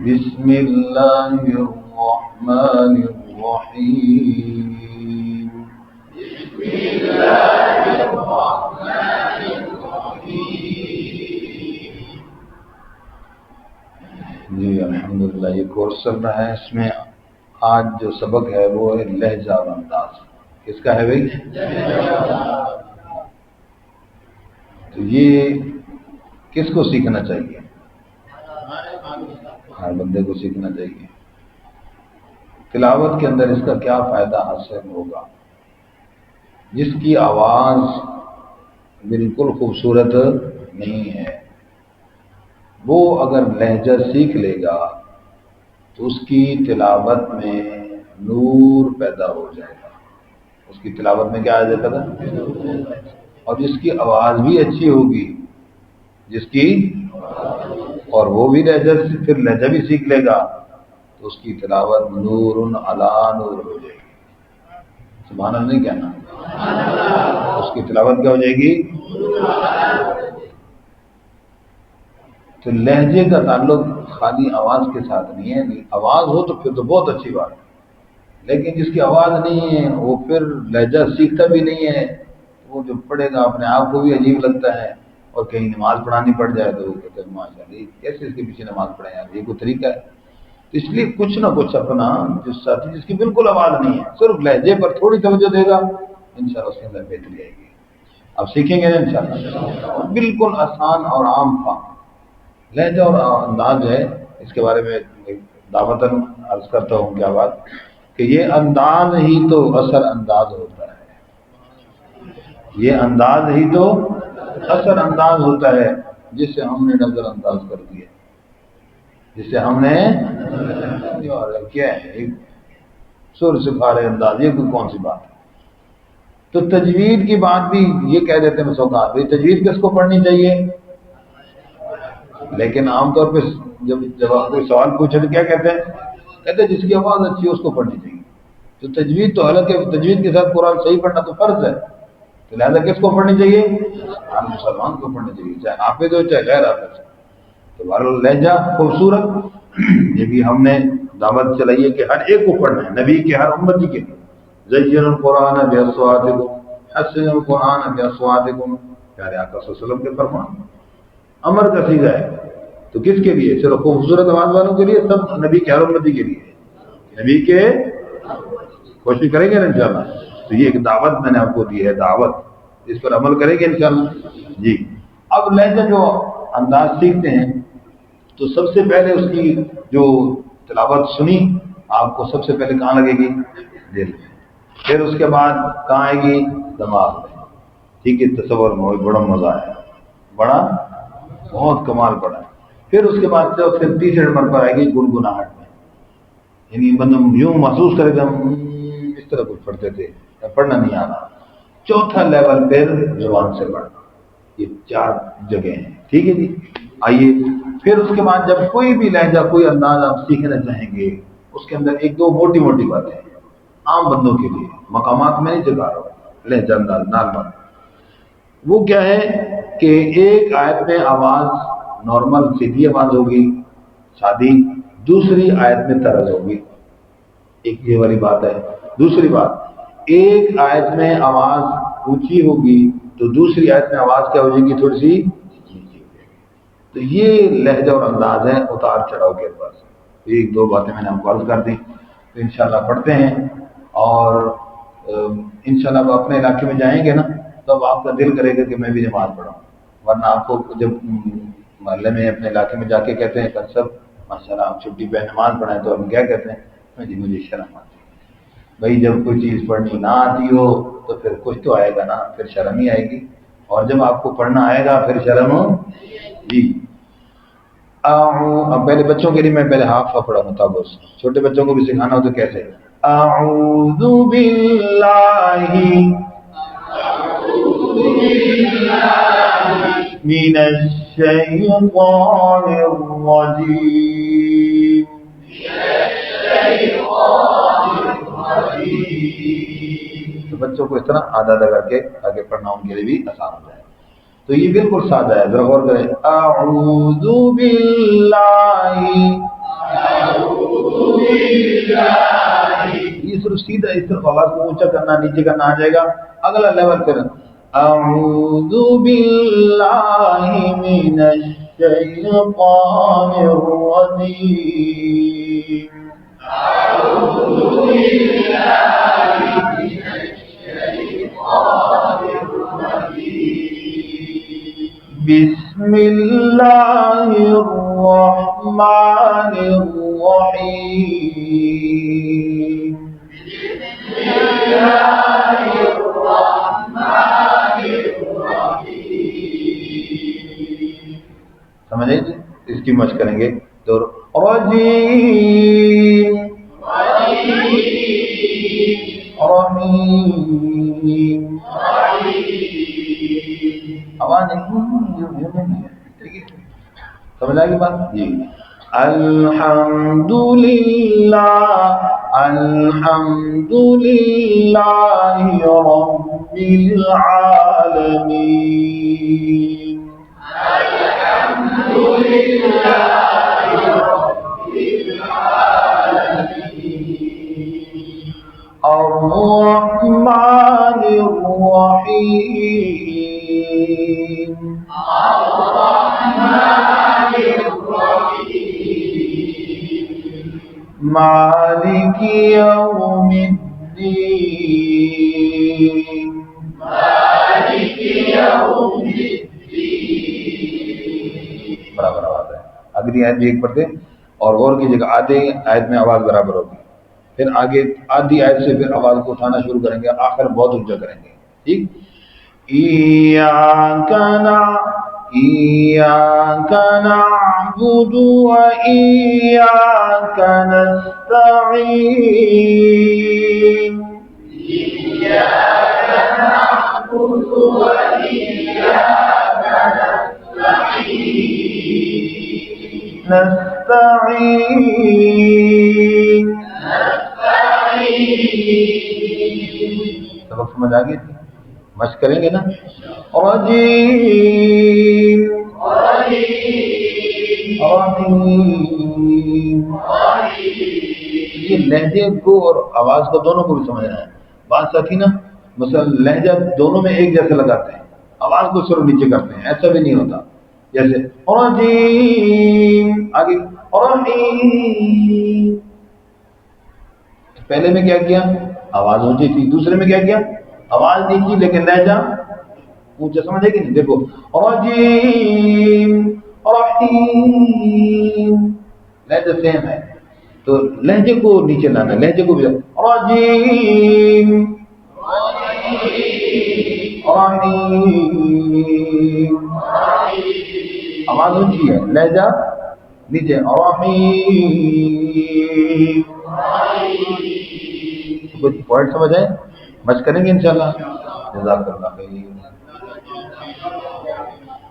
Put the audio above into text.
بسم اللہ الرحمن الرحیم بسم اللہ الرحمن الرحیم۔ جی الحمدللہ، یہ کورس چل رہا ہے، اس میں آج جو سبق ہے وہ ہے لہجہ اور انداز۔ کس کا ہے بھائی؟ تو یہ کس کو سیکھنا چاہیے؟ ہر بندے کو سیکھنا چاہیے۔ تلاوت کے اندر اس کا کیا فائدہ حاصل ہوگا؟ جس کی آواز بالکل خوبصورت نہیں ہے، وہ اگر لہجہ سیکھ لے گا تو اس کی تلاوت میں نور پیدا ہو جائے گا۔ اس کی تلاوت میں کیا آ جائے گا؟ اور جس کی آواز بھی اچھی ہوگی، جس کی اور وہ بھی لہجہ پھر لہجہ بھی سیکھ لے گا تو اس کی تلاوت نور علی نور ہو جائے گی۔ سبحان اللہ نہیں کہنا؟ اس کی تلاوت کیا ہو جائے گی؟ تو لہجے کا تعلق خالی آواز کے ساتھ نہیں ہے، آواز ہو تو پھر تو بہت اچھی بات ہے، لیکن جس کی آواز نہیں ہے وہ پھر لہجہ سیکھتا بھی نہیں ہے، وہ جو پڑھے گا اپنے آپ کو بھی عجیب لگتا ہے، اور کہیں نماز پڑھانی پڑ جائے تو وہ کہتے ہیں ماشاء اللہ کیسے اس کے پیچھے نماز پڑھیں یار، یہ کوئی طریقہ ہے؟ تو اس لیے کچھ نہ کچھ اپنا جو ساتھی جس کی بالکل آواز نہیں ہے، صرف لہجے پر تھوڑی توجہ دے گا، انشاءاللہ اس کے اندر بہتری آئے گی۔ اب سیکھیں گے نا انشاءاللہ، بالکل آسان اور عام فہم لہجہ اور انداز ہے۔ اس کے بارے میں ایک دعوتاً عرض کرتا ہوں کیا بات کہ یہ انداز ہی تو اثر انداز ہوتا ہے، یہ انداز ہی تو اثر انداز ہوتا ہے جسے ہم نے نظر انداز کر دیا، جسے ہم نے کیا ہے ایک سر سکھا رہے انداز، یہ کوئی کون سی بات ہے؟ تو تجوید کی بات بھی یہ کہہ دیتے ہیں مسوقات بھائی تجوید کس کو پڑھنی چاہیے، لیکن عام طور پہ جب آپ کوئی سوال پوچھے تو کیا کہتے ہیں؟ کہتے ہیں جس کی آواز اچھی ہے اس کو پڑھنی چاہیے۔ تو تجوید تو حالانکہ تجوید کے ساتھ قرآن صحیح پڑھنا تو فرض ہے، تو لہٰذا کس کو پڑھنی چاہیے؟ ہر مسلمان کو پڑھنی چاہیے، چاہے حافظ ہو چاہے غیر حافظ ہو۔ تو بہرحال لہجہ خوبصورت، یہ بھی ہم نے دعوت چلائی ہے کہ ہر ایک کو پڑھنا ہے، نبی کے ہر امتی کے لیے۔ زین القرآن باصواتکم، حسن القرآن باصواتکم، پیارے آقا صلی اللہ علیہ وسلم کے فرمان امر کا صیغہ ہے۔ تو کس کے لیے؟ صرف خوبصورت آواز والوں کے لیے؟ سب نبی کے ہر امتی کے لیے، نبی کے کوشش کریں گے نا انشاءاللہ۔ تو یہ ایک دعوت میں نے آپ کو دی ہے، دعوت، اس پر عمل کریں گے انشاءاللہ۔ جی اب لہجہ جو انداز سیکھتے ہیں تو سب سے پہلے اس کی جو تلاوت سنی آپ کو سب سے پہلے کہاں لگے گی؟ دل میں، پھر اس کے بعد کہاں آئے گی؟ دماغ میں۔ ٹھیک ہے، تصور میں بڑا مزہ ہے، بڑا بہت کمال پڑا ہے۔ پھر اس کے بعد سے پھر تیسرے نمبر پر آئے گی گنگناہٹ میں، یعنی بندہ یوں محسوس کرے گا اس طرح کچھ پڑھتے تھے، پڑھنا نہیں آ رہا۔ چوتھا لیول پھر زبان سے پڑھنا۔ یہ 4 جگہ ہیں، ٹھیک ہے جی۔ آئیے پھر اس کے بعد جب کوئی بھی لہجہ کوئی انداز آپ سیکھنا چاہیں گے، اس کے اندر 1-2 موٹی موٹی باتیں ہیں عام بندوں کے لیے، مقامات میں نہیں چلا رہا ہوں، لہجہ انداز نارمل۔ وہ کیا ہے کہ ایک آیت میں آواز نارمل سیدھی آواز ہوگی سادی، دوسری آیت میں طرز ہوگی، ایک یہ والی بات ہے۔ دوسری بات، ایک آیت میں آواز اونچی ہوگی تو دوسری آیت میں آواز کیا ہو جائے گی؟ تھوڑی سی نیچی ہو جائے گی۔ تو یہ لہجہ اور انداز ہے اتار چڑھاؤ کے اعتبار سے۔ 1-2 باتیں میں نے آپ کو عرض کر دی، تو انشاءاللہ پڑھتے ہیں، اور انشاءاللہ آپ اپنے علاقے میں جائیں گے نا تب آپ کا دل کرے گا کہ میں بھی نماز پڑھوں، ورنہ آپ کو جب محلے میں اپنے علاقے میں جا کے کہتے ہیں کہ سب ماشاءاللہ آپ چھٹی پہ نماز پڑھائیں، تو ہم کیا کہتے ہیں؟ جی مجھے شرم آتی ہے۔ بھائی جب کوئی چیز پڑھنی نہ آتی ہو تو پھر کچھ تو آئے گا نا، پھر شرم ہی آئے گی، اور جب آپ کو پڑھنا آئے گا پھر شرم ہو جی۔ اب پہلے بچوں کے لیے میں پہلے ہاف پڑھا ہوں، تب چھوٹے بچوں کو بھی سکھانا ہو تو کیسے؟ اعوذ باللہ من الشیطان الرجیم، تو بچوں کو اس طرح آدھا کر کے آگے پڑھنا ان کے لیے بھی آسان ہو جائے۔ تو یہ بالکل سادہ ہے، ذرا غور کریں۔ اعوذ باللہ سیدھا اس طرف آواز کو اونچا کرنا نیچے کرنا آ جائے گا. اگلا لیول پھر اعوذ باللہ من الشیطان الرجیم. بسم اللہ الرحمن الرحیم. سمجھے جی؟ اس کی مشق کریں گے تو رجیم رحیم آواز نہیں. سمجھ آئے گی بات جی. الحمدللہ الحمدللہ رب العالمین. الرحمن الرحیم. مالک یوم الدین. برابر آواز ہے. اگلی آیت بھی ایک پڑھتے اور غور کیجیے گا. آدھے آیت میں آواز برابر ہوگی, پھر آگے آدھی آیت سے پھر آواز کو اٹھانا شروع کریں گے, آخر بہت اونچا کریں گے. ٹھیک. ایاک نعبد و ایاک نستعین. نستعین. سبق سمجھ آ گئی تھی؟ مشق کریں گے نا. رجیم رحیم. یہ لہجے کو اور آواز کو دونوں کو بھی سمجھنا ہے. بعض ساتھی نا مثلا لہجہ دونوں میں ایک جیسے لگاتے ہیں, آواز کو صرف نیچے کرتے ہیں, ایسا بھی نہیں ہوتا. جیسے رجیم آگے رحیم, پہلے میں کیا کیا آواز اونچی تھی, دوسرے میں کیا کیا آواز نیچی لیکن لہجہ اونچا. سمجھے کہ نہیں؟ دیکھو رجیم رحیم لہجہ سیم ہے, تو لہجے کو نیچے لانا, لہجے کو بھی رجیم رحیم. آواز اونچی ہے, لہجہ نیچے. رحیم. کچھ پوائنٹ سمجھ آئے؟ مشق کریں گے انشاءاللہ. جزاک اللہ خیر.